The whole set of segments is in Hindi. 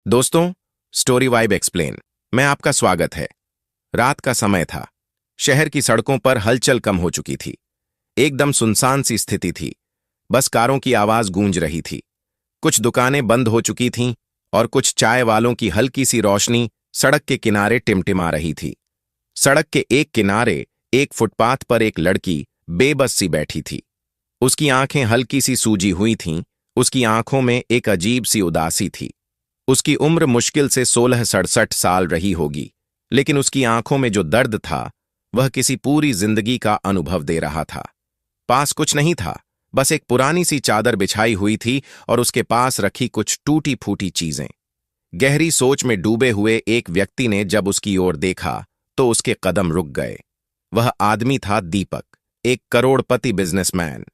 दोस्तों, स्टोरी वाइब एक्सप्लेन में आपका स्वागत है। रात का समय था। शहर की सड़कों पर हलचल कम हो चुकी थी। एकदम सुनसान सी स्थिति थी। बस कारों की आवाज गूंज रही थी। कुछ दुकानें बंद हो चुकी थीं और कुछ चाय वालों की हल्की सी रोशनी सड़क के किनारे टिमटिमा रही थी। सड़क के एक किनारे एक फुटपाथ पर एक लड़की बेबस सी बैठी थी। उसकी आंखें हल्की सी सूजी हुई थीं। उसकी आंखों में एक अजीब सी उदासी थी। उसकी उम्र मुश्किल से 16-67 साल रही होगी, लेकिन उसकी आंखों में जो दर्द था वह किसी पूरी जिंदगी का अनुभव दे रहा था। पास कुछ नहीं था, बस एक पुरानी सी चादर बिछाई हुई थी और उसके पास रखी कुछ टूटी फूटी चीजें। गहरी सोच में डूबे हुए एक व्यक्ति ने जब उसकी ओर देखा तो उसके कदम रुक गए। वह आदमी था दीपक, एक करोड़पति बिजनेसमैन।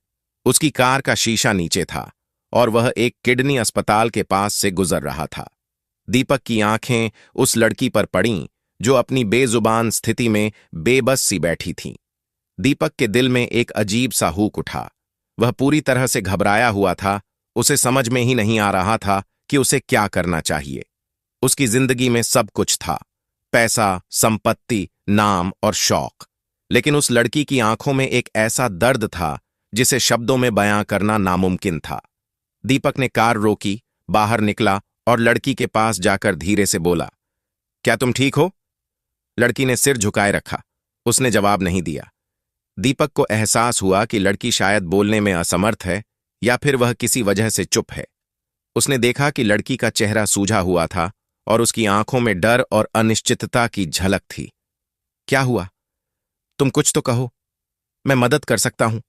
उसकी कार का शीशा नीचे था और वह एक किडनी अस्पताल के पास से गुजर रहा था। दीपक की आंखें उस लड़की पर पड़ीं जो अपनी बेजुबान स्थिति में बेबस सी बैठी थी। दीपक के दिल में एक अजीब सा हुक उठा। वह पूरी तरह से घबराया हुआ था। उसे समझ में ही नहीं आ रहा था कि उसे क्या करना चाहिए। उसकी जिंदगी में सब कुछ था, पैसा, संपत्ति, नाम और शौक। लेकिन उस लड़की की आंखों में एक ऐसा दर्द था जिसे शब्दों में बयां करना नामुमकिन था। दीपक ने कार रोकी, बाहर निकला और लड़की के पास जाकर धीरे से बोला, क्या तुम ठीक हो? लड़की ने सिर झुकाए रखा। उसने जवाब नहीं दिया। दीपक को एहसास हुआ कि लड़की शायद बोलने में असमर्थ है या फिर वह किसी वजह से चुप है। उसने देखा कि लड़की का चेहरा सूझा हुआ था और उसकी आंखों में डर और अनिश्चितता की झलक थी। क्या हुआ? तुम कुछ तो कहो, मैं मदद कर सकता हूं।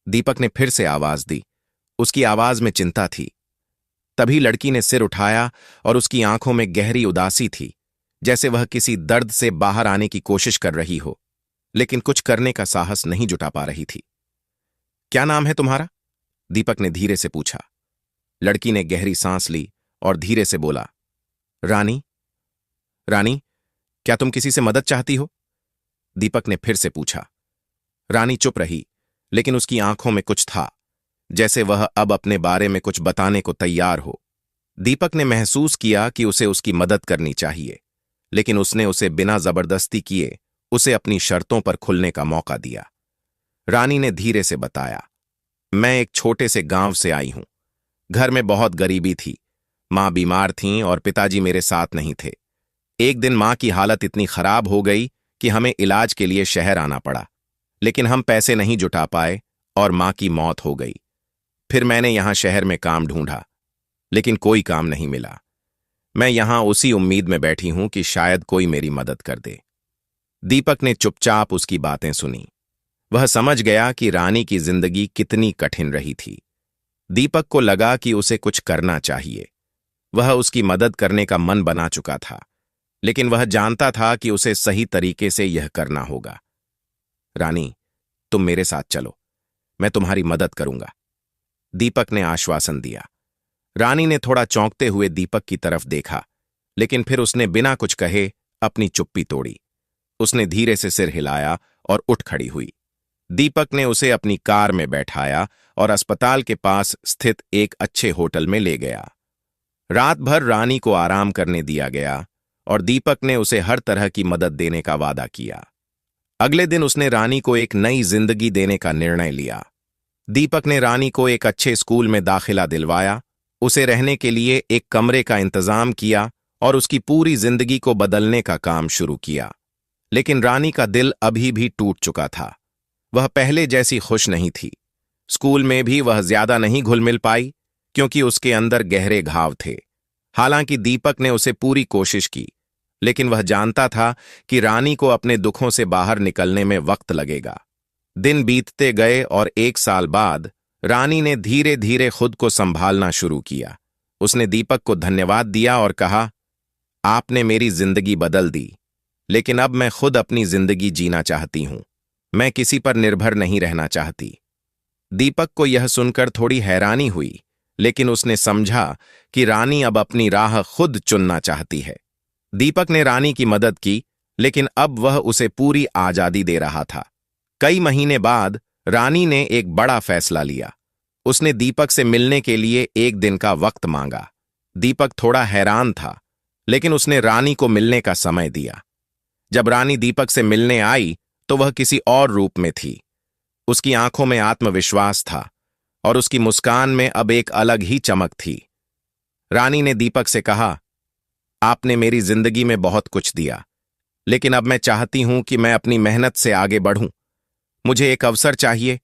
दीपक ने फिर से आवाज दी। उसकी आवाज में चिंता थी। तभी लड़की ने सिर उठाया और उसकी आंखों में गहरी उदासी थी, जैसे वह किसी दर्द से बाहर आने की कोशिश कर रही हो, लेकिन कुछ करने का साहस नहीं जुटा पा रही थी। क्या नाम है तुम्हारा? दीपक ने धीरे से पूछा। लड़की ने गहरी सांस ली और धीरे से बोला, रानी। रानी, क्या तुम किसी से मदद चाहती हो? दीपक ने फिर से पूछा। रानी चुप रही, लेकिन उसकी आंखों में कुछ था, जैसे वह अब अपने बारे में कुछ बताने को तैयार हो। दीपक ने महसूस किया कि उसे उसकी मदद करनी चाहिए, लेकिन उसने उसे बिना जबरदस्ती किए उसे अपनी शर्तों पर खुलने का मौका दिया। रानी ने धीरे से बताया, मैं एक छोटे से गांव से आई हूं। घर में बहुत गरीबी थी। मां बीमार थीं और पिताजी मेरे साथ नहीं थे। एक दिन मां की हालत इतनी खराब हो गई कि हमें इलाज के लिए शहर आना पड़ा, लेकिन हम पैसे नहीं जुटा पाए और मां की मौत हो गई। फिर मैंने यहां शहर में काम ढूंढा, लेकिन कोई काम नहीं मिला। मैं यहां उसी उम्मीद में बैठी हूं कि शायद कोई मेरी मदद कर दे। दीपक ने चुपचाप उसकी बातें सुनी। वह समझ गया कि रानी की जिंदगी कितनी कठिन रही थी। दीपक को लगा कि उसे कुछ करना चाहिए। वह उसकी मदद करने का मन बना चुका था, लेकिन वह जानता था कि उसे सही तरीके से यह करना होगा। रानी, तुम मेरे साथ चलो, मैं तुम्हारी मदद करूंगा, दीपक ने आश्वासन दिया। रानी ने थोड़ा चौंकते हुए दीपक की तरफ देखा, लेकिन फिर उसने बिना कुछ कहे अपनी चुप्पी तोड़ी। उसने धीरे से सिर हिलाया और उठ खड़ी हुई। दीपक ने उसे अपनी कार में बैठाया और अस्पताल के पास स्थित एक अच्छे होटल में ले गया। रात भर रानी को आराम करने दिया गया और दीपक ने उसे हर तरह की मदद देने का वादा किया। अगले दिन उसने रानी को एक नई जिंदगी देने का निर्णय लिया। दीपक ने रानी को एक अच्छे स्कूल में दाखिला दिलवाया, उसे रहने के लिए एक कमरे का इंतजाम किया और उसकी पूरी जिंदगी को बदलने का काम शुरू किया। लेकिन रानी का दिल अभी भी टूट चुका था। वह पहले जैसी खुश नहीं थी। स्कूल में भी वह ज्यादा नहीं घुल मिल पाई, क्योंकि उसके अंदर गहरे घाव थे। हालांकि दीपक ने उसे पूरी कोशिश की, लेकिन वह जानता था कि रानी को अपने दुखों से बाहर निकलने में वक्त लगेगा। दिन बीतते गए और 1 साल बाद रानी ने धीरे धीरे खुद को संभालना शुरू किया। उसने दीपक को धन्यवाद दिया और कहा, आपने मेरी जिंदगी बदल दी, लेकिन अब मैं खुद अपनी जिंदगी जीना चाहती हूं। मैं किसी पर निर्भर नहीं रहना चाहती। दीपक को यह सुनकर थोड़ी हैरानी हुई, लेकिन उसने समझा कि रानी अब अपनी राह खुद चुनना चाहती है। दीपक ने रानी की मदद की, लेकिन अब वह उसे पूरी आजादी दे रहा था। कई महीने बाद रानी ने एक बड़ा फैसला लिया। उसने दीपक से मिलने के लिए एक दिन का वक्त मांगा। दीपक थोड़ा हैरान था, लेकिन उसने रानी को मिलने का समय दिया। जब रानी दीपक से मिलने आई तो वह किसी और रूप में थी। उसकी आंखों में आत्मविश्वास था और उसकी मुस्कान में अब एक अलग ही चमक थी। रानी ने दीपक से कहा, आपने मेरी जिंदगी में बहुत कुछ दिया, लेकिन अब मैं चाहती हूं कि मैं अपनी मेहनत से आगे बढ़ूं। मुझे एक अवसर चाहिए,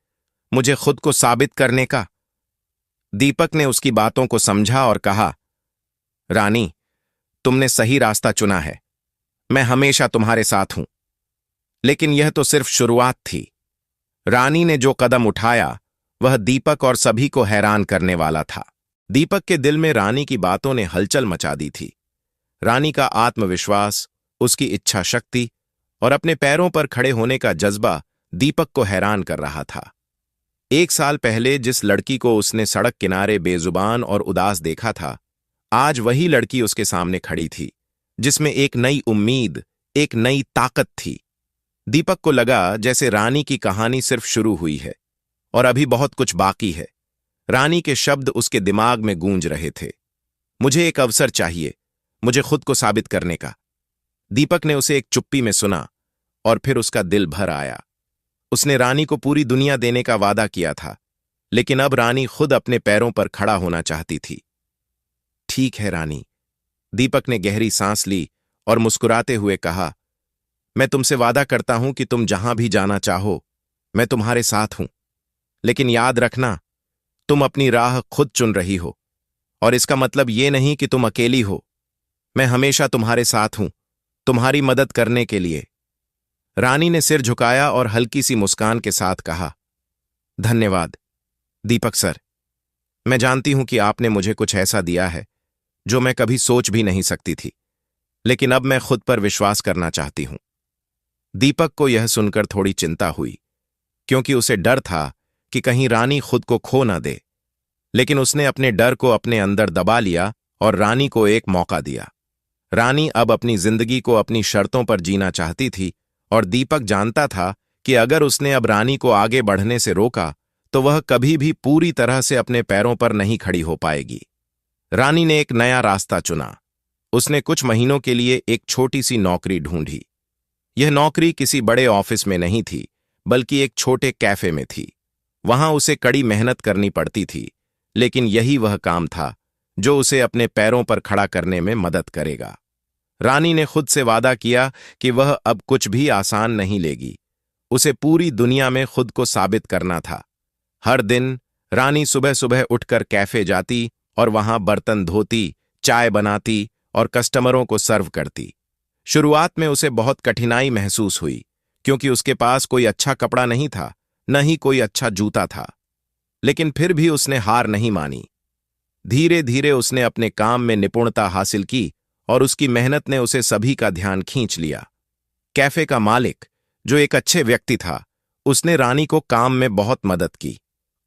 मुझे खुद को साबित करने का। दीपक ने उसकी बातों को समझा और कहा, रानी, तुमने सही रास्ता चुना है। मैं हमेशा तुम्हारे साथ हूं। लेकिन यह तो सिर्फ शुरुआत थी। रानी ने जो कदम उठाया वह दीपक और सभी को हैरान करने वाला था। दीपक के दिल में रानी की बातों ने हलचल मचा दी थी। रानी का आत्मविश्वास, उसकी इच्छा शक्ति और अपने पैरों पर खड़े होने का जज्बा दीपक को हैरान कर रहा था। 1 साल पहले जिस लड़की को उसने सड़क किनारे बेजुबान और उदास देखा था, आज वही लड़की उसके सामने खड़ी थी, जिसमें एक नई उम्मीद, एक नई ताकत थी। दीपक को लगा जैसे रानी की कहानी सिर्फ शुरू हुई है और अभी बहुत कुछ बाकी है। रानी के शब्द उसके दिमाग में गूंज रहे थे, मुझे एक अवसर चाहिए, मुझे खुद को साबित करने का। दीपक ने उसे एक चुप्पी में सुना और फिर उसका दिल भर आया। उसने रानी को पूरी दुनिया देने का वादा किया था, लेकिन अब रानी खुद अपने पैरों पर खड़ा होना चाहती थी। ठीक है रानी, दीपक ने गहरी सांस ली और मुस्कुराते हुए कहा, मैं तुमसे वादा करता हूं कि तुम जहां भी जाना चाहो, मैं तुम्हारे साथ हूं। लेकिन याद रखना, तुम अपनी राह खुद चुन रही हो और इसका मतलब ये नहीं कि तुम अकेली हो। मैं हमेशा तुम्हारे साथ हूं, तुम्हारी मदद करने के लिए। रानी ने सिर झुकाया और हल्की सी मुस्कान के साथ कहा, धन्यवाद दीपक सर। मैं जानती हूं कि आपने मुझे कुछ ऐसा दिया है जो मैं कभी सोच भी नहीं सकती थी, लेकिन अब मैं खुद पर विश्वास करना चाहती हूं। दीपक को यह सुनकर थोड़ी चिंता हुई, क्योंकि उसे डर था कि कहीं रानी खुद को खो न दे। लेकिन उसने अपने डर को अपने अंदर दबा लिया और रानी को एक मौका दिया। रानी अब अपनी जिंदगी को अपनी शर्तों पर जीना चाहती थी और दीपक जानता था कि अगर उसने अब रानी को आगे बढ़ने से रोका तो वह कभी भी पूरी तरह से अपने पैरों पर नहीं खड़ी हो पाएगी। रानी ने एक नया रास्ता चुना। उसने कुछ महीनों के लिए एक छोटी सी नौकरी ढूंढी। यह नौकरी किसी बड़े ऑफिस में नहीं थी, बल्कि एक छोटे कैफे में थी। वहां उसे कड़ी मेहनत करनी पड़ती थी, लेकिन यही वह काम था जो उसे अपने पैरों पर खड़ा करने में मदद करेगा। रानी ने खुद से वादा किया कि वह अब कुछ भी आसान नहीं लेगी। उसे पूरी दुनिया में खुद को साबित करना था। हर दिन रानी सुबह सुबह उठकर कैफे जाती और वहां बर्तन धोती, चाय बनाती और कस्टमरों को सर्व करती। शुरुआत में उसे बहुत कठिनाई महसूस हुई, क्योंकि उसके पास कोई अच्छा कपड़ा नहीं था, न ही कोई अच्छा जूता था। लेकिन फिर भी उसने हार नहीं मानी। धीरे धीरे उसने अपने काम में निपुणता हासिल की और उसकी मेहनत ने उसे सभी का ध्यान खींच लिया। कैफे का मालिक, जो एक अच्छे व्यक्ति था, उसने रानी को काम में बहुत मदद की।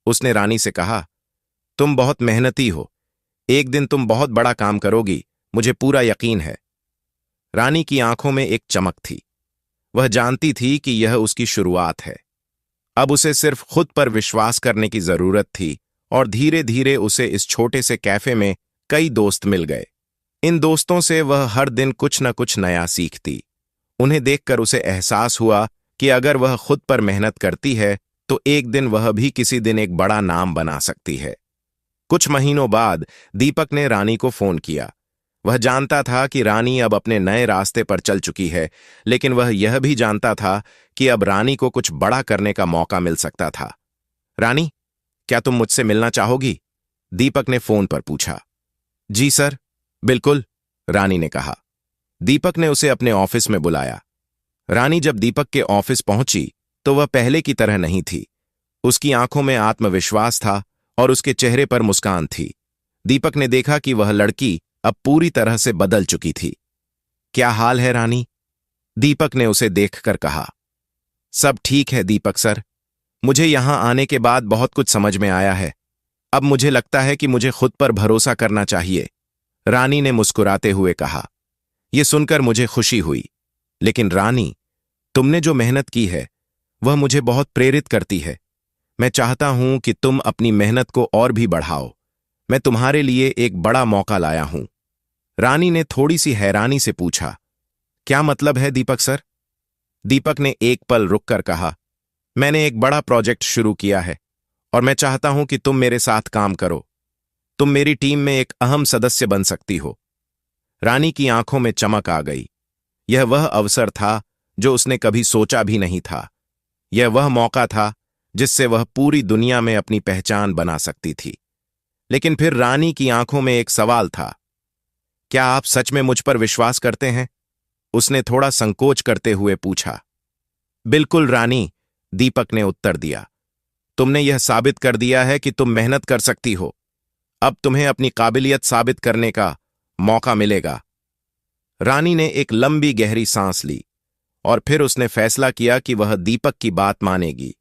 उसने रानी से कहा, तुम बहुत मेहनती हो, एक दिन तुम बहुत बड़ा काम करोगी, मुझे पूरा यकीन है। रानी की आंखों में एक चमक थी। वह जानती थी कि यह उसकी शुरुआत है। अब उसे सिर्फ खुद पर विश्वास करने की जरूरत थी और धीरे धीरे उसे इस छोटे से कैफे में कई दोस्त मिल गए। इन दोस्तों से वह हर दिन कुछ न कुछ नया सीखती। उन्हें देखकर उसे एहसास हुआ कि अगर वह खुद पर मेहनत करती है तो एक दिन वह भी किसी दिन एक बड़ा नाम बना सकती है। कुछ महीनों बाद दीपक ने रानी को फोन किया। वह जानता था कि रानी अब अपने नए रास्ते पर चल चुकी है, लेकिन वह यह भी जानता था कि अब रानी को कुछ बड़ा करने का मौका मिल सकता था। रानी, क्या तुम मुझसे मिलना चाहोगी? दीपक ने फोन पर पूछा। जी सर, बिल्कुल, रानी ने कहा। दीपक ने उसे अपने ऑफिस में बुलाया। रानी जब दीपक के ऑफिस पहुंची तो वह पहले की तरह नहीं थी। उसकी आंखों में आत्मविश्वास था और उसके चेहरे पर मुस्कान थी। दीपक ने देखा कि वह लड़की अब पूरी तरह से बदल चुकी थी। क्या हाल है रानी? दीपक ने उसे देखकर कहा। सब ठीक है दीपक सर, मुझे यहां आने के बाद बहुत कुछ समझ में आया है। अब मुझे लगता है कि मुझे खुद पर भरोसा करना चाहिए, रानी ने मुस्कुराते हुए कहा। यह सुनकर मुझे खुशी हुई, लेकिन रानी, तुमने जो मेहनत की है वह मुझे बहुत प्रेरित करती है। मैं चाहता हूं कि तुम अपनी मेहनत को और भी बढ़ाओ। मैं तुम्हारे लिए एक बड़ा मौका लाया हूं। रानी ने थोड़ी सी हैरानी से पूछा, क्या मतलब है दीपक सर? दीपक ने एक पल रुककर कहा, मैंने एक बड़ा प्रोजेक्ट शुरू किया है और मैं चाहता हूं कि तुम मेरे साथ काम करो। तुम मेरी टीम में एक अहम सदस्य बन सकती हो। रानी की आंखों में चमक आ गई। यह वह अवसर था जो उसने कभी सोचा भी नहीं था। यह वह मौका था जिससे वह पूरी दुनिया में अपनी पहचान बना सकती थी। लेकिन फिर रानी की आंखों में एक सवाल था, क्या आप सच में मुझ पर विश्वास करते हैं? उसने थोड़ा संकोच करते हुए पूछा। बिल्कुल रानी, दीपक ने उत्तर दिया। तुमने यह साबित कर दिया है कि तुम मेहनत कर सकती हो। अब तुम्हें अपनी काबिलियत साबित करने का मौका मिलेगा। रानी ने एक लंबी गहरी सांस ली और फिर उसने फैसला किया कि वह दीपक की बात मानेगी।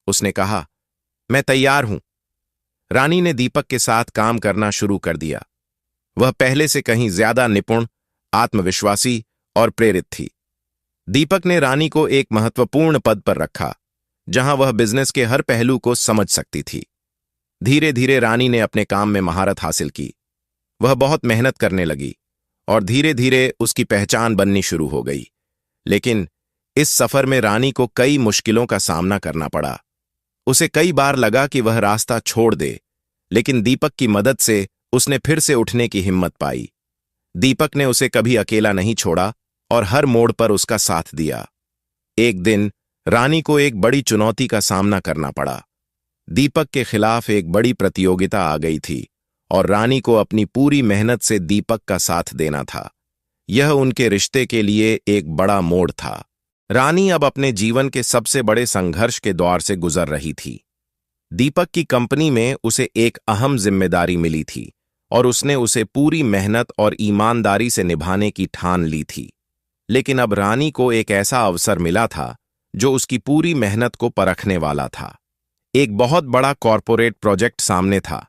उसने कहा, मैं तैयार हूं। रानी ने दीपक के साथ काम करना शुरू कर दिया। वह पहले से कहीं ज्यादा निपुण, आत्मविश्वासी और प्रेरित थी। दीपक ने रानी को एक महत्वपूर्ण पद पर रखा, जहां वह बिजनेस के हर पहलू को समझ सकती थी। धीरे धीरे रानी ने अपने काम में महारत हासिल की। वह बहुत मेहनत करने लगी और धीरे धीरे उसकी पहचान बननी शुरू हो गई। लेकिन इस सफर में रानी को कई मुश्किलों का सामना करना पड़ा। उसे कई बार लगा कि वह रास्ता छोड़ दे, लेकिन दीपक की मदद से उसने फिर से उठने की हिम्मत पाई। दीपक ने उसे कभी अकेला नहीं छोड़ा और हर मोड़ पर उसका साथ दिया। एक दिन रानी को एक बड़ी चुनौती का सामना करना पड़ा। दीपक के खिलाफ एक बड़ी प्रतियोगिता आ गई थी और रानी को अपनी पूरी मेहनत से दीपक का साथ देना था। यह उनके रिश्ते के लिए एक बड़ा मोड़ था। रानी अब अपने जीवन के सबसे बड़े संघर्ष के दौर से गुजर रही थी। दीपक की कंपनी में उसे एक अहम जिम्मेदारी मिली थी और उसने उसे पूरी मेहनत और ईमानदारी से निभाने की ठान ली थी। लेकिन अब रानी को एक ऐसा अवसर मिला था जो उसकी पूरी मेहनत को परखने वाला था। एक बहुत बड़ा कॉरपोरेट प्रोजेक्ट सामने था,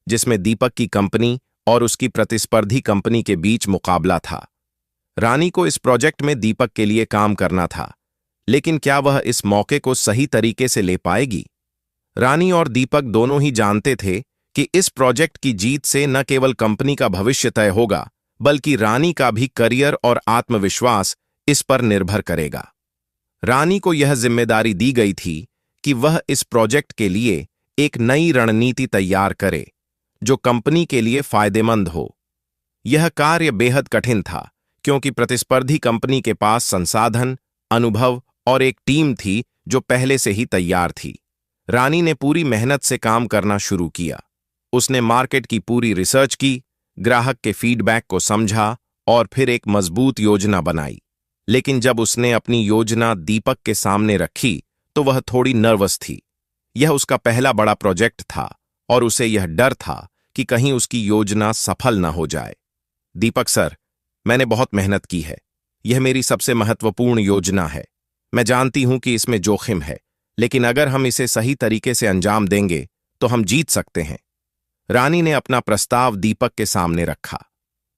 जिसमें दीपक की कंपनी और उसकी प्रतिस्पर्धी कंपनी के बीच मुकाबला था। रानी को इस प्रोजेक्ट में दीपक के लिए काम करना था, लेकिन क्या वह इस मौके को सही तरीके से ले पाएगी? रानी और दीपक दोनों ही जानते थे कि इस प्रोजेक्ट की जीत से न केवल कंपनी का भविष्य तय होगा, बल्कि रानी का भी करियर और आत्मविश्वास इस पर निर्भर करेगा। रानी को यह जिम्मेदारी दी गई थी कि वह इस प्रोजेक्ट के लिए एक नई रणनीति तैयार करे, जो कंपनी के लिए फायदेमंद हो। यह कार्य बेहद कठिन था, क्योंकि प्रतिस्पर्धी कंपनी के पास संसाधन, अनुभव और एक टीम थी जो पहले से ही तैयार थी। रानी ने पूरी मेहनत से काम करना शुरू किया। उसने मार्केट की पूरी रिसर्च की, ग्राहक के फीडबैक को समझा और फिर एक मजबूत योजना बनाई। लेकिन जब उसने अपनी योजना दीपक के सामने रखी तो वह थोड़ी नर्वस थी। यह उसका पहला बड़ा प्रोजेक्ट था और उसे यह डर था कि कहीं उसकी योजना सफल न हो जाए। दीपक सर, मैंने बहुत मेहनत की है। यह मेरी सबसे महत्वपूर्ण योजना है। मैं जानती हूं कि इसमें जोखिम है, लेकिन अगर हम इसे सही तरीके से अंजाम देंगे तो हम जीत सकते हैं। रानी ने अपना प्रस्ताव दीपक के सामने रखा।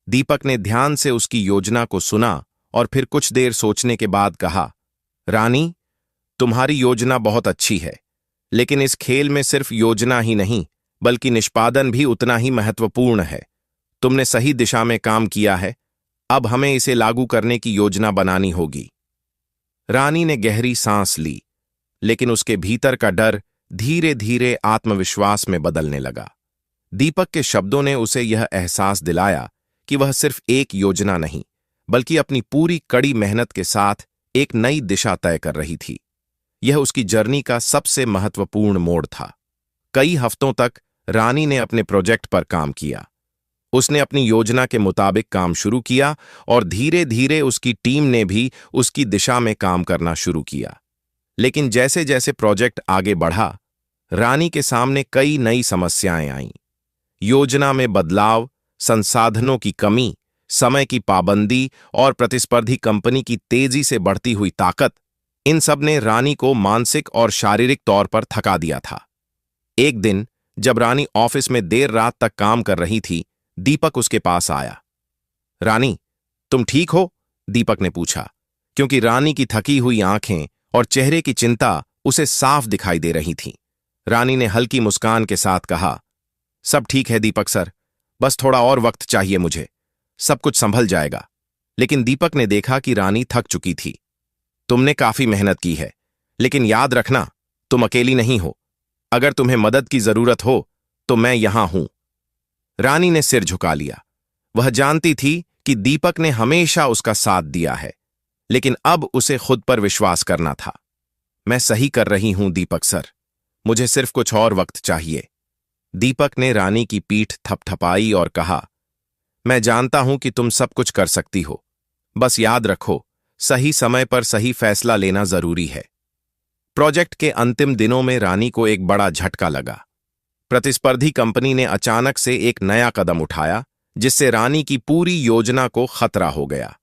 दीपक ने ध्यान से उसकी योजना को सुना और फिर कुछ देर सोचने के बाद कहा, रानी, तुम्हारी योजना बहुत अच्छी है, लेकिन इस खेल में सिर्फ योजना ही नहीं, बल्कि निष्पादन भी उतना ही महत्वपूर्ण है। तुमने सही दिशा में काम किया है, अब हमें इसे लागू करने की योजना बनानी होगी। रानी ने गहरी सांस ली, लेकिन उसके भीतर का डर धीरे धीरे आत्मविश्वास में बदलने लगा। दीपक के शब्दों ने उसे यह एहसास दिलाया कि वह सिर्फ एक योजना नहीं, बल्कि अपनी पूरी कड़ी मेहनत के साथ एक नई दिशा तय कर रही थी। यह उसकी जर्नी का सबसे महत्वपूर्ण मोड़ था। कई हफ्तों तक रानी ने अपने प्रोजेक्ट पर काम किया। उसने अपनी योजना के मुताबिक काम शुरू किया और धीरे धीरे उसकी टीम ने भी उसकी दिशा में काम करना शुरू किया। लेकिन जैसे जैसे प्रोजेक्ट आगे बढ़ा, रानी के सामने कई नई समस्याएं आईं। योजना में बदलाव, संसाधनों की कमी, समय की पाबंदी और प्रतिस्पर्धी कंपनी की तेजी से बढ़ती हुई ताकत, इन सब ने रानी को मानसिक और शारीरिक तौर पर थका दिया था। एक दिन जब रानी ऑफिस में देर रात तक काम कर रही थी, दीपक उसके पास आया। रानी, तुम ठीक हो? दीपक ने पूछा, क्योंकि रानी की थकी हुई आंखें और चेहरे की चिंता उसे साफ दिखाई दे रही थीं। रानी ने हल्की मुस्कान के साथ कहा, सब ठीक है दीपक सर, बस थोड़ा और वक्त चाहिए मुझे, सब कुछ संभल जाएगा। लेकिन दीपक ने देखा कि रानी थक चुकी थी। तुमने काफी मेहनत की है, लेकिन याद रखना, तुम अकेली नहीं हो। अगर तुम्हें मदद की जरूरत हो तो मैं यहां हूं। रानी ने सिर झुका लिया। वह जानती थी कि दीपक ने हमेशा उसका साथ दिया है, लेकिन अब उसे खुद पर विश्वास करना था। मैं सही कर रही हूं दीपक सर, मुझे सिर्फ कुछ और वक्त चाहिए। दीपक ने रानी की पीठ थपथपाई और कहा, मैं जानता हूं कि तुम सब कुछ कर सकती हो, बस याद रखो, सही समय पर सही फैसला लेना जरूरी है। प्रोजेक्ट के अंतिम दिनों में रानी को एक बड़ा झटका लगा। प्रतिस्पर्धी कंपनी ने अचानक से एक नया कदम उठाया, जिससे रानी की पूरी योजना को खतरा हो गया।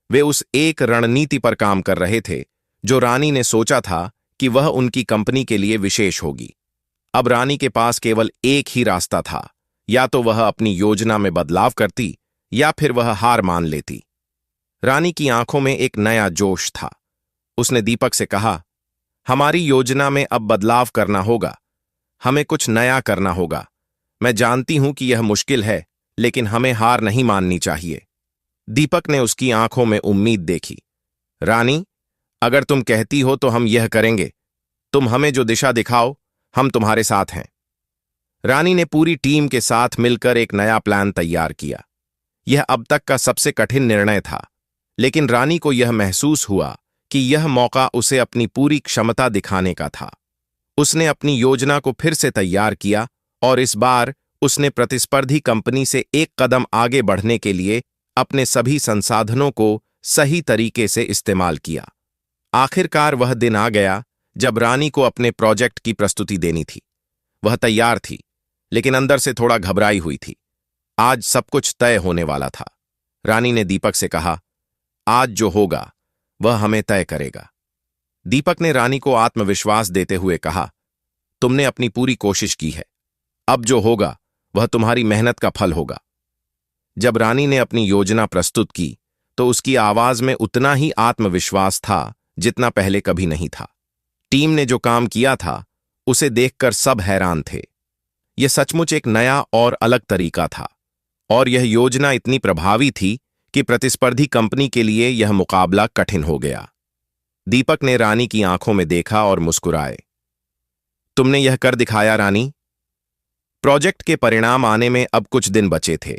वे उस एक रणनीति पर काम कर रहे थे जो रानी ने सोचा था कि वह उनकी कंपनी के लिए विशेष होगी। अब रानी के पास केवल एक ही रास्ता था, या तो वह अपनी योजना में बदलाव करती या फिर वह हार मान लेती। रानी की आंखों में एक नया जोश था। उसने दीपक से कहा, हमारी योजना में अब बदलाव करना होगा, हमें कुछ नया करना होगा। मैं जानती हूं कि यह मुश्किल है, लेकिन हमें हार नहीं माननी चाहिए। दीपक ने उसकी आंखों में उम्मीद देखी। रानी, अगर तुम कहती हो तो हम यह करेंगे। तुम हमें जो दिशा दिखाओ, हम तुम्हारे साथ हैं। रानी ने पूरी टीम के साथ मिलकर एक नया प्लान तैयार किया। यह अब तक का सबसे कठिन निर्णय था, लेकिन रानी को यह महसूस हुआ कि यह मौका उसे अपनी पूरी क्षमता दिखाने का था। उसने अपनी योजना को फिर से तैयार किया और इस बार उसने प्रतिस्पर्धी कंपनी से एक कदम आगे बढ़ने के लिए अपने सभी संसाधनों को सही तरीके से इस्तेमाल किया। आखिरकार वह दिन आ गया जब रानी को अपने प्रोजेक्ट की प्रस्तुति देनी थी। वह तैयार थी, लेकिन अंदर से थोड़ा घबराई हुई थी। आज सब कुछ तय होने वाला था। रानी ने दीपक से कहा, आज जो होगा वह हमें तय करेगा। दीपक ने रानी को आत्मविश्वास देते हुए कहा, तुमने अपनी पूरी कोशिश की है, अब जो होगा वह तुम्हारी मेहनत का फल होगा। जब रानी ने अपनी योजना प्रस्तुत की तो उसकी आवाज में उतना ही आत्मविश्वास था जितना पहले कभी नहीं था। टीम ने जो काम किया था उसे देखकर सब हैरान थे। यह सचमुच एक नया और अलग तरीका था, और यह योजना इतनी प्रभावी थी कि प्रतिस्पर्धी कंपनी के लिए यह मुकाबला कठिन हो गया। दीपक ने रानी की आंखों में देखा और मुस्कुराए। तुमने यह कर दिखाया रानी। प्रोजेक्ट के परिणाम आने में अब कुछ दिन बचे थे,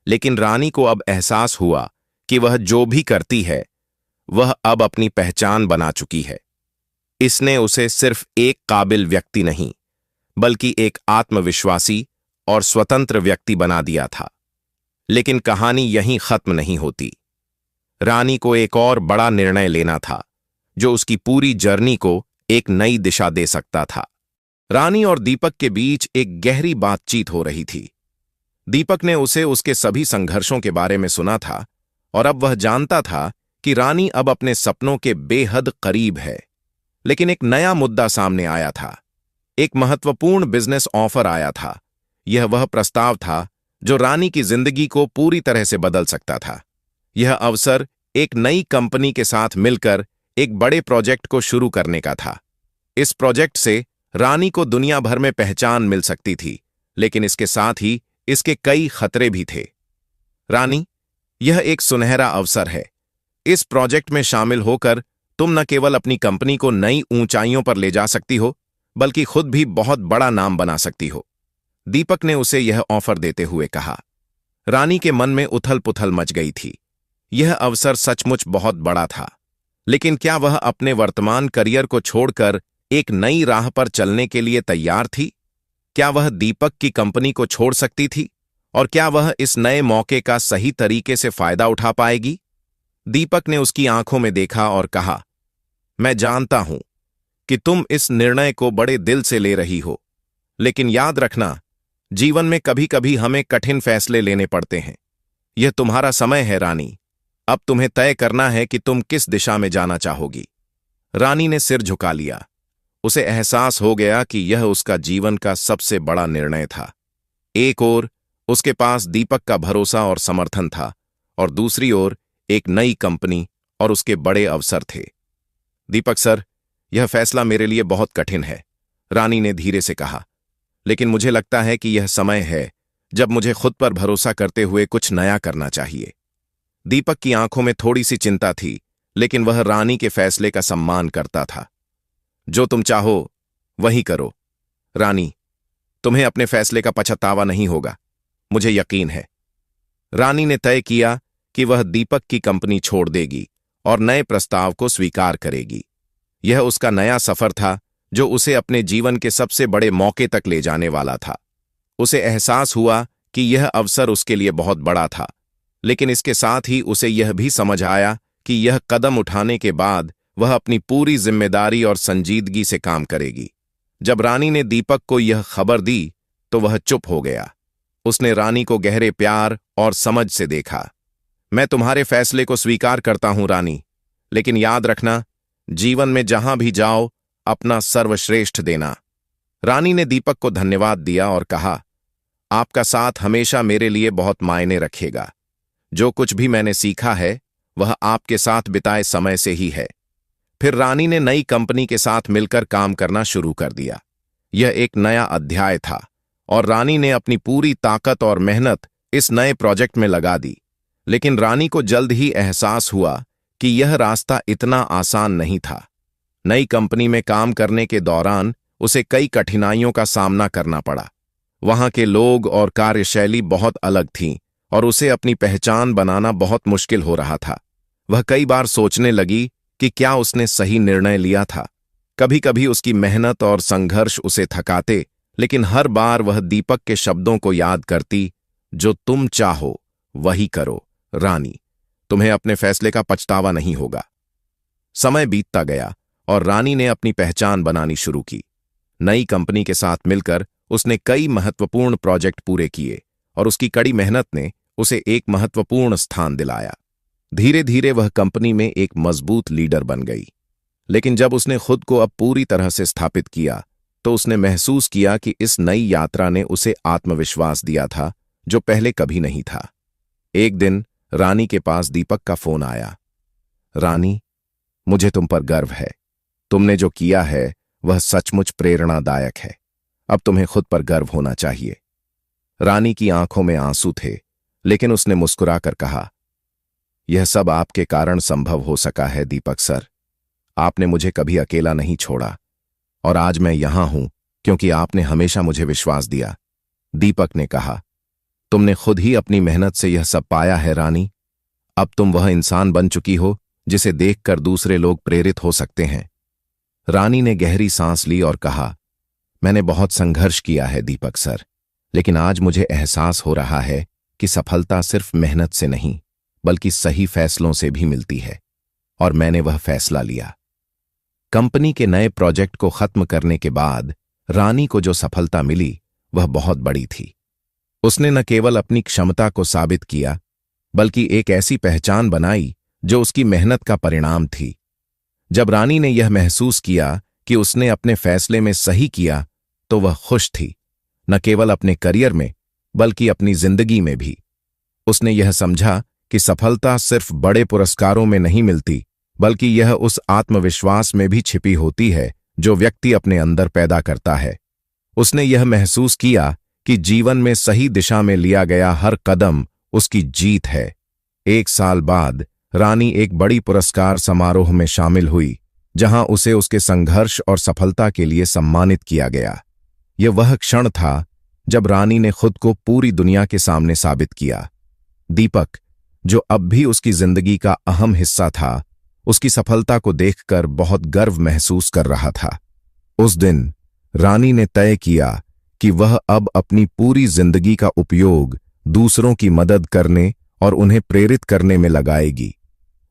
लेकिन रानी को अब एहसास हुआ कि वह जो भी करती है वह अब अपनी पहचान बना चुकी है। इसने उसे सिर्फ एक काबिल व्यक्ति नहीं, बल्कि एक आत्मविश्वासी और स्वतंत्र व्यक्ति बना दिया था। लेकिन कहानी यहीं खत्म नहीं होती। रानी को एक और बड़ा निर्णय लेना था, जो उसकी पूरी जर्नी को एक नई दिशा दे सकता था। रानी और दीपक के बीच एक गहरी बातचीत हो रही थी। दीपक ने उसे उसके सभी संघर्षों के बारे में सुना था, और अब वह जानता था कि रानी अब अपने सपनों के बेहद करीब है। लेकिन एक नया मुद्दा सामने आया था। एक महत्वपूर्ण बिजनेस ऑफर आया था। यह वह प्रस्ताव था जो रानी की जिंदगी को पूरी तरह से बदल सकता था। यह अवसर एक नई कंपनी के साथ मिलकर एक बड़े प्रोजेक्ट को शुरू करने का था। इस प्रोजेक्ट से रानी को दुनिया भर में पहचान मिल सकती थी, लेकिन इसके साथ ही इसके कई खतरे भी थे। रानी, यह एक सुनहरा अवसर है। इस प्रोजेक्ट में शामिल होकर तुम न केवल अपनी कंपनी को नई ऊंचाइयों पर ले जा सकती हो, बल्कि खुद भी बहुत बड़ा नाम बना सकती हो। दीपक ने उसे यह ऑफर देते हुए कहा। रानी के मन में उथल पुथल मच गई थी। यह अवसर सचमुच बहुत बड़ा था, लेकिन क्या वह अपने वर्तमान करियर को छोड़कर एक नई राह पर चलने के लिए तैयार थी? क्या वह दीपक की कंपनी को छोड़ सकती थी? और क्या वह इस नए मौके का सही तरीके से फायदा उठा पाएगी? दीपक ने उसकी आंखों में देखा और कहा, मैं जानता हूं कि तुम इस निर्णय को बड़े दिल से ले रही हो, लेकिन याद रखना, जीवन में कभी कभी हमें कठिन फैसले लेने पड़ते हैं। यह तुम्हारा समय है रानी। अब तुम्हें तय करना है कि तुम किस दिशा में जाना चाहोगी। रानी ने सिर झुका लिया। उसे एहसास हो गया कि यह उसका जीवन का सबसे बड़ा निर्णय था। एक ओर उसके पास दीपक का भरोसा और समर्थन था, और दूसरी ओर एक नई कंपनी और उसके बड़े अवसर थे। दीपक सर, यह फैसला मेरे लिए बहुत कठिन है, रानी ने धीरे से कहा। लेकिन मुझे लगता है कि यह समय है जब मुझे खुद पर भरोसा करते हुए कुछ नया करना चाहिए। दीपक की आंखों में थोड़ी सी चिंता थी, लेकिन वह रानी के फैसले का सम्मान करता था। जो तुम चाहो वही करो रानी, तुम्हें अपने फैसले का पछतावा नहीं होगा, मुझे यकीन है। रानी ने तय किया कि वह दीपक की कंपनी छोड़ देगी और नए प्रस्ताव को स्वीकार करेगी। यह उसका नया सफर था जो उसे अपने जीवन के सबसे बड़े मौके तक ले जाने वाला था। उसे एहसास हुआ कि यह अवसर उसके लिए बहुत बड़ा था, लेकिन इसके साथ ही उसे यह भी समझ आया कि यह कदम उठाने के बाद वह अपनी पूरी जिम्मेदारी और संजीदगी से काम करेगी। जब रानी ने दीपक को यह खबर दी तो वह चुप हो गया। उसने रानी को गहरे प्यार और समझ से देखा। मैं तुम्हारे फैसले को स्वीकार करता हूं रानी, लेकिन याद रखना, जीवन में जहां भी जाओ अपना सर्वश्रेष्ठ देना। रानी ने दीपक को धन्यवाद दिया और कहा, आपका साथ हमेशा मेरे लिए बहुत मायने रखेगा। जो कुछ भी मैंने सीखा है वह आपके साथ बिताए समय से ही है। फिर रानी ने नई कंपनी के साथ मिलकर काम करना शुरू कर दिया। यह एक नया अध्याय था और रानी ने अपनी पूरी ताकत और मेहनत इस नए प्रोजेक्ट में लगा दी। लेकिन रानी को जल्द ही एहसास हुआ कि यह रास्ता इतना आसान नहीं था। नई कंपनी में काम करने के दौरान उसे कई कठिनाइयों का सामना करना पड़ा। वहां के लोग और कार्यशैली बहुत अलग थीं और उसे अपनी पहचान बनाना बहुत मुश्किल हो रहा था। वह कई बार सोचने लगी कि क्या उसने सही निर्णय लिया था। कभी कभी उसकी मेहनत और संघर्ष उसे थकाते, लेकिन हर बार वह दीपक के शब्दों को याद करती, जो तुम चाहो वही करो रानी, तुम्हें अपने फैसले का पछतावा नहीं होगा। समय बीतता गया और रानी ने अपनी पहचान बनानी शुरू की। नई कंपनी के साथ मिलकर उसने कई महत्वपूर्ण प्रोजेक्ट पूरे किए और उसकी कड़ी मेहनत ने उसे एक महत्वपूर्ण स्थान दिलाया। धीरे धीरे वह कंपनी में एक मजबूत लीडर बन गई। लेकिन जब उसने खुद को अब पूरी तरह से स्थापित किया तो उसने महसूस किया कि इस नई यात्रा ने उसे आत्मविश्वास दिया था जो पहले कभी नहीं था। एक दिन रानी के पास दीपक का फोन आया। रानी, मुझे तुम पर गर्व है। तुमने जो किया है वह सचमुच प्रेरणादायक है। अब तुम्हें खुद पर गर्व होना चाहिए। रानी की आंखों में आंसू थे, लेकिन उसने मुस्कुराकर कहा, यह सब आपके कारण संभव हो सका है दीपक सर। आपने मुझे कभी अकेला नहीं छोड़ा और आज मैं यहां हूं क्योंकि आपने हमेशा मुझे विश्वास दिया। दीपक ने कहा, तुमने खुद ही अपनी मेहनत से यह सब पाया है रानी। अब तुम वह इंसान बन चुकी हो जिसे देखकर दूसरे लोग प्रेरित हो सकते हैं। रानी ने गहरी सांस ली और कहा, मैंने बहुत संघर्ष किया है दीपक सर, लेकिन आज मुझे एहसास हो रहा है कि सफलता सिर्फ मेहनत से नहीं बल्कि सही फैसलों से भी मिलती है, और मैंने वह फैसला लिया। कंपनी के नए प्रोजेक्ट को खत्म करने के बाद रानी को जो सफलता मिली वह बहुत बड़ी थी। उसने न केवल अपनी क्षमता को साबित किया बल्कि एक ऐसी पहचान बनाई जो उसकी मेहनत का परिणाम थी। जब रानी ने यह महसूस किया कि उसने अपने फैसले में सही किया तो वह खुश थी, न केवल अपने करियर में बल्कि अपनी जिंदगी में भी। उसने यह समझा कि सफलता सिर्फ बड़े पुरस्कारों में नहीं मिलती, बल्कि यह उस आत्मविश्वास में भी छिपी होती है जो व्यक्ति अपने अंदर पैदा करता है। उसने यह महसूस किया कि जीवन में सही दिशा में लिया गया हर कदम उसकी जीत है। 1 साल बाद रानी एक बड़ी पुरस्कार समारोह में शामिल हुई, जहां उसे उसके संघर्ष और सफलता के लिए सम्मानित किया गया। यह वह क्षण था जब रानी ने खुद को पूरी दुनिया के सामने साबित किया। दीपक, जो अब भी उसकी जिंदगी का अहम हिस्सा था, उसकी सफलता को देखकर बहुत गर्व महसूस कर रहा था। उस दिन रानी ने तय किया कि वह अब अपनी पूरी जिंदगी का उपयोग दूसरों की मदद करने और उन्हें प्रेरित करने में लगाएगी।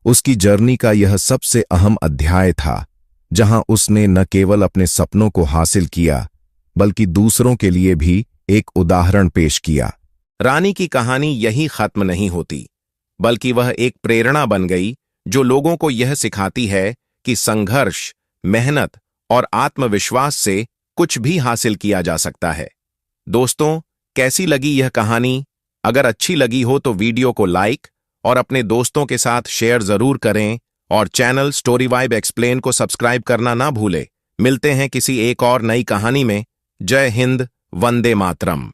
उसकी जर्नी का यह सबसे अहम अध्याय था, जहां उसने न केवल अपने सपनों को हासिल किया बल्कि दूसरों के लिए भी एक उदाहरण पेश किया। रानी की कहानी यही खत्म नहीं होती, बल्कि वह एक प्रेरणा बन गई जो लोगों को यह सिखाती है कि संघर्ष, मेहनत और आत्मविश्वास से कुछ भी हासिल किया जा सकता है। दोस्तों, कैसी लगी यह कहानी? अगर अच्छी लगी हो तो वीडियो को लाइक और अपने दोस्तों के साथ शेयर जरूर करें और चैनल स्टोरी वाइब एक्सप्लेन को सब्सक्राइब करना ना भूलें। मिलते हैं किसी एक और नई कहानी में। जय हिंद, वंदे मातरम।